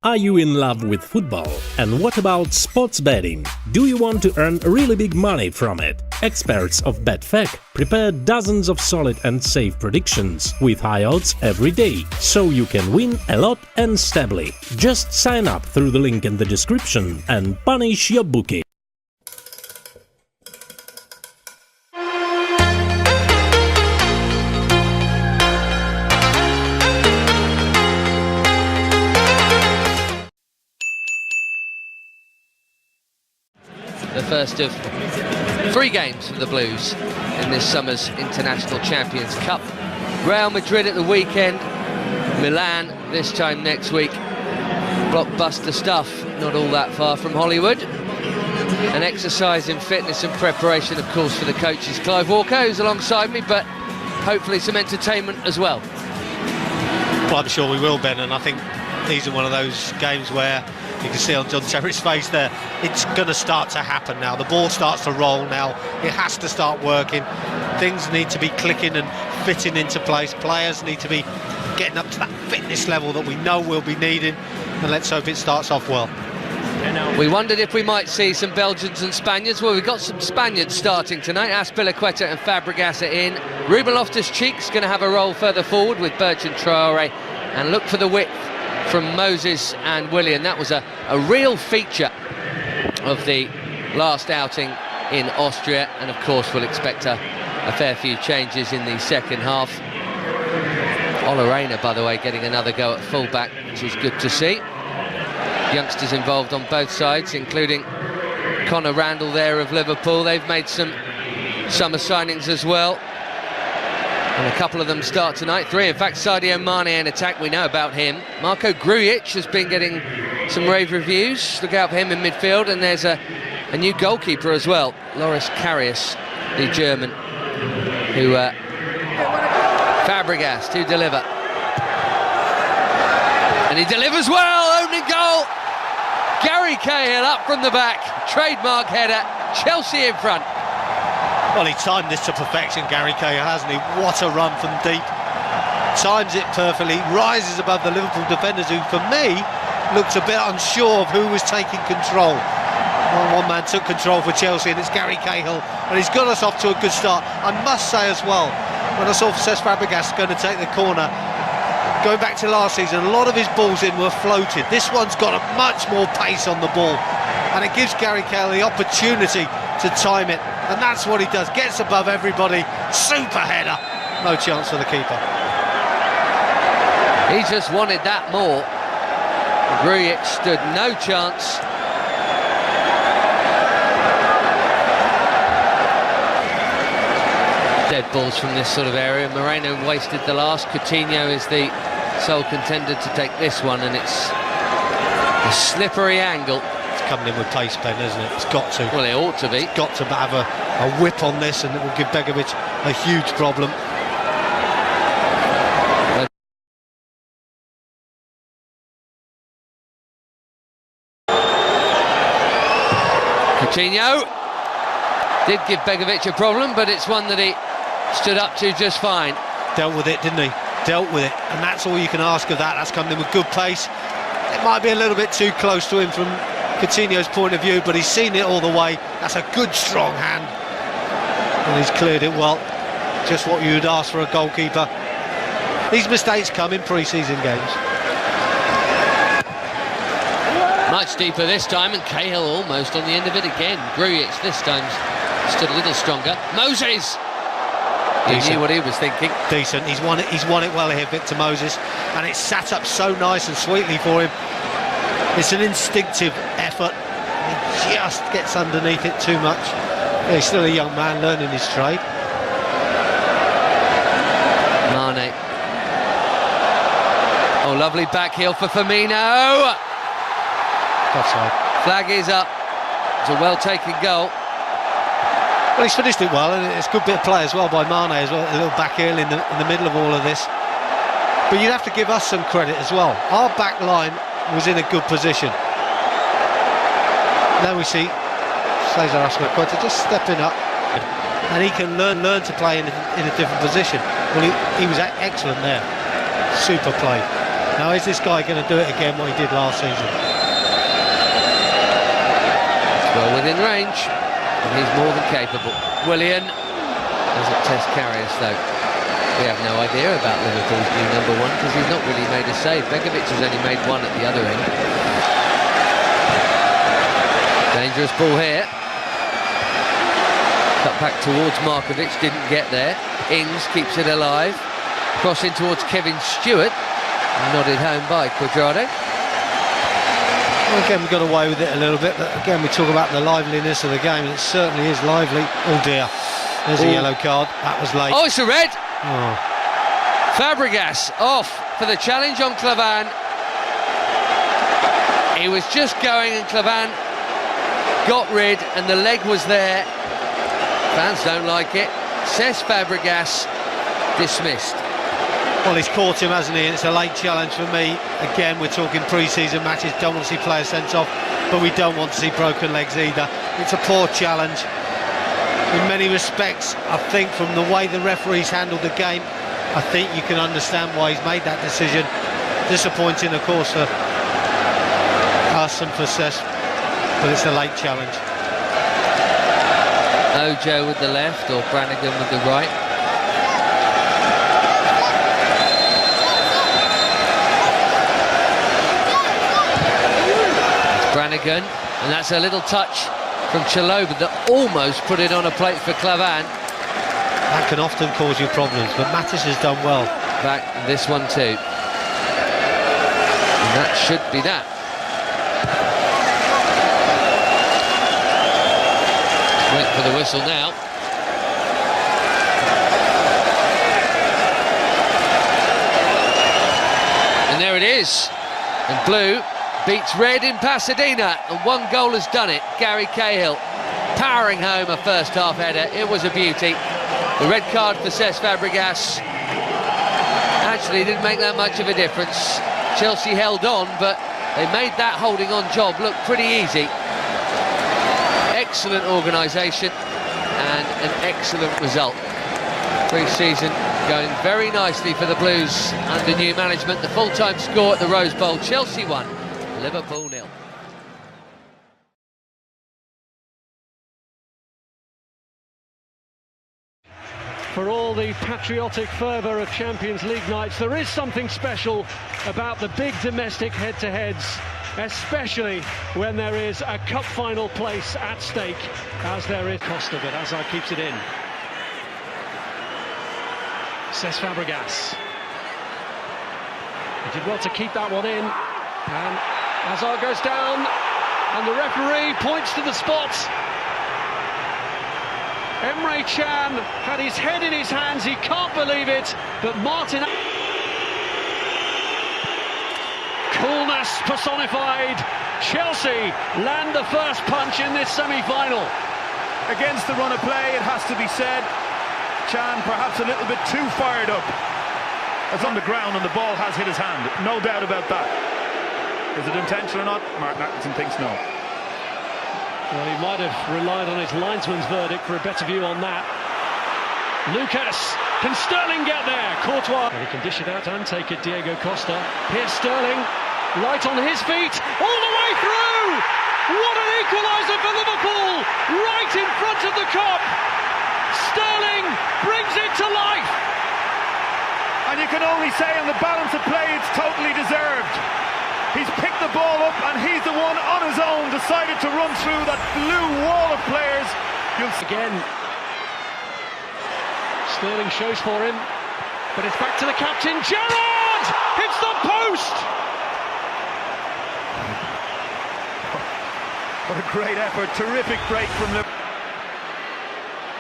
Are you in love with football? And what about sports betting? Do you want to earn really big money from it? Experts of BetFac prepare dozens of solid and safe predictions with high odds every day, so you can win a lot and stably. Just sign up through the link in the description and punish your bookie. The first of 3 games for the Blues in this summer's International Champions Cup. Real Madrid at the weekend, Milan this time next week. Blockbuster stuff, not all that far from Hollywood. An exercise in fitness and preparation, of course, for the coaches. Clive Walker, who's alongside me, but hopefully some entertainment as well. Well, I'm sure we will, Ben, and I think these are one of those games where you can see on John Terry's face there, it's going to start to happen now. The ball starts to roll now. It has to start working. Things need to be clicking and fitting into place. Players need to be getting up to that fitness level that we know we'll be needing. And let's hope it starts off well. We wondered if we might see some Belgians and Spaniards. Well, we've got some Spaniards starting tonight. Azpilicueta and Fabregas are in. Ruben Loftus-Cheek's going to have a role further forward with Bertrand Traoré. And look for the width from Moses and Willian. That was a real feature of the last outing in Austria, and of course we'll expect a fair few changes in the second half. Ola Reina, by the way, getting another go at fullback, which is good to see. Youngsters involved on both sides, including Conor Randall there of Liverpool. They've made some summer signings as well, and a couple of them start tonight. 3, in fact. Sadio Mane in attack, we know about him. Marko Grujic has been getting some rave reviews. Look out for him in midfield. And there's a new goalkeeper as well, Loris Karius, the German, who Fabregas to deliver, and he delivers well. Opening goal, Gary Cahill up from the back, trademark header, Chelsea in front. Well, he timed this to perfection, Gary Cahill, hasn't he? What a run from deep. Times it perfectly, rises above the Liverpool defenders, who, for me, looked a bit unsure of who was taking control. Well, one man took control for Chelsea, and it's Gary Cahill, and he's got us off to a good start. I must say as well, when I saw Cesc Fabregas going to take the corner, going back to last season, a lot of his balls in were floated. This one's got a much more pace on the ball, and it gives Gary Cahill the opportunity to time it. And that's what he does, gets above everybody, super header, no chance for the keeper. He just wanted that more. Grujic stood no chance. Dead balls from this sort of area. Moreno wasted the last. Coutinho is the sole contender to take this one, and it's a slippery angle. Coming in with pace, Ben, isn't it? It's got to. Well, it ought to be. It's got to have a whip on this, and it will give Begovic a huge problem. Coutinho did give Begovic a problem, but it's one that he stood up to just fine. Dealt with it, didn't he? Dealt with it, and that's all you can ask of that. That's coming in with good pace. It might be a little bit too close to him from Coutinho's point of view, but he's seen it all the way. That's a good strong hand, and he's cleared it well. Just what you would ask for a goalkeeper. These mistakes come in pre-season games. Much deeper this time, and Cahill almost on the end of it again. Grujic this time stood a little stronger. Moses, he knew what he was thinking. Decent. He's won it well here, Victor Moses, and it's sat up so nice and sweetly for him. It's an instinctive effort. He just gets underneath it too much. Yeah, he's still a young man learning his trade. Mane. Oh, lovely back heel for Firmino. Offside. Flag is up. It's a well-taken goal. Well, he's finished it well, and it's a good bit of play as well by Mane as well. A little back heel in the middle of all of this. But you'd have to give us some credit as well. Our back line was in a good position. Now we see Cesar Azpilicueta just stepping up, and he can learn to play in a different position. Well, he was excellent there. Super play. Now, is this guy going to do it again, what he did last season? Well within range, and he's more than capable. Willian doesn't test carriers though. We have no idea about Liverpool's new number one because he's not really made a save. Begovic has only made one at the other end. Dangerous ball here. Cut back towards Markovic, didn't get there. Ings keeps it alive. Crossing towards Kevin Stewart. Nodded home by Cuadrado. Well, again, we got away with it a little bit, but again, we talk about the liveliness of the game, and it certainly is lively. Oh dear, there's a yellow card. That was late. Oh, it's a red. Oh. Fabregas off for the challenge on Clavan. He was just going, and Clavan got rid, and the leg was there. Fans don't like it. Cesc Fabregas dismissed. Well, he's caught him, hasn't he? And it's a late challenge for me. Again, we're talking pre-season matches. Don't want to see players sent off, but we don't want to see broken legs either. It's a poor challenge. In many respects, I think from the way the referees handled the game, I think you can understand why he's made that decision. Disappointing, of course, for us and for Cesc, but it's a late challenge. Ojo with the left, or Brannigan with the right. Brannigan, and that's a little touch from Chalobah that almost put it on a plate for Clavan. That can often cause you problems, but Mattis has done well. Back this one too. And that should be that. Wait for the whistle now. And there it is. And blue beats red in Pasadena, and one goal has done it. Gary Cahill powering home a first half header. It was a beauty. The red card for Cesc Fabregas actually didn't make that much of a difference. Chelsea held on, but they made that holding on job look pretty easy. Excellent organisation and an excellent result. Pre-season going very nicely for the Blues under new management. The full-time score at the Rose Bowl: Chelsea 1, Liverpool 0. For all the patriotic fervour of Champions League nights, there is something special about the big domestic head-to-heads, especially when there is a cup final place at stake, as there is. Costa, but Hazard keeps it in. Cesc Fabregas. He did well to keep that one in, and Hazard goes down, and the referee points to the spot. Emre Can had his head in his hands, he can't believe it, but Martin... Coolness personified. Chelsea land the first punch in this semi-final. Against the run of play, it has to be said, Can perhaps a little bit too fired up. It's on the ground and the ball has hit his hand, no doubt about that. Is it intentional or not? Mark Atkinson thinks no. Well, he might have relied on his linesman's verdict for a better view on that. Lucas, can Sterling get there? Courtois. And he can dish it out and take it, Diego Costa. Here's Sterling, light on his feet, all the way through! What an equaliser for Liverpool, right in front of the Kop. Sterling brings it to life. And you can only say on the balance of play, it's totally deserved. He's picked the ball up and he's the one on his own decided to run through that blue wall of players. Again, Sterling shows for him, but it's back to the captain. Gerrard hits the post. What a great effort, terrific break from Liverpool.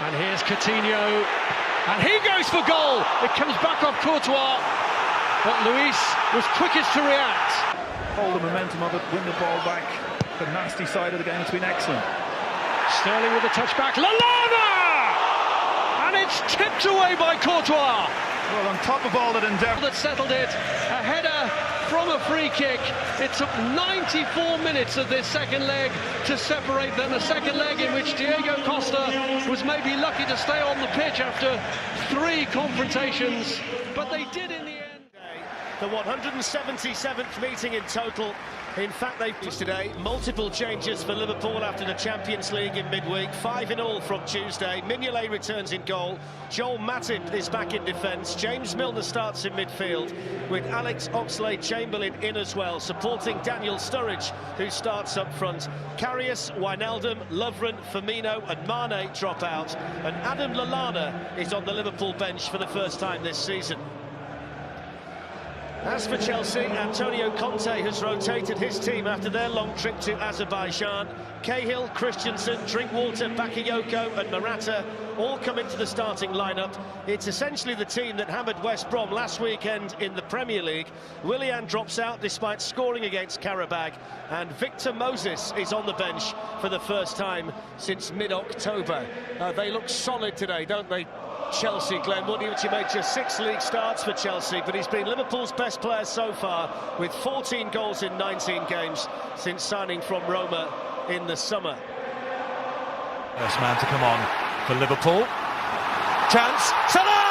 And here's Coutinho, and he goes for goal. It comes back off Courtois, but Luis was quickest to react. Hold the momentum of it, win the ball back. The nasty side of the game has been excellent. Sterling with a touchback, Lallana! And it's tipped away by Courtois. Well, on top of all that endeavour that settled it, a header from a free kick. It took 94 minutes of this second leg to separate them. A second leg in which Diego Costa was maybe lucky to stay on the pitch after 3 confrontations, but they did in the end. the 177th meeting in total. In fact, they've today multiple changes for Liverpool after the Champions League in midweek, 5 in all from Tuesday. Mignolet returns in goal, Joel Matip is back in defence, James Milner starts in midfield with Alex Oxlade-Chamberlain in as well, supporting Daniel Sturridge, who starts up front. Karius, Wijnaldum, Lovren, Firmino and Mane drop out, and Adam Lallana is on the Liverpool bench for the first time this season. As for Chelsea, Antonio Conte has rotated his team after their long trip to Azerbaijan. Cahill, Christensen, Drinkwater, Bakayoko and Morata all come into the starting lineup. It's essentially the team that hammered West Brom last weekend in the Premier League. Willian drops out despite scoring against Karabag, and Victor Moses is on the bench for the first time since mid-October. They look solid today, don't they? Chelsea, Glenn Woodward, made just 6 league starts for Chelsea, but he's been Liverpool's best player so far with 14 goals in 19 games since signing from Roma in the summer. First man to come on for Liverpool. Chance, Salah!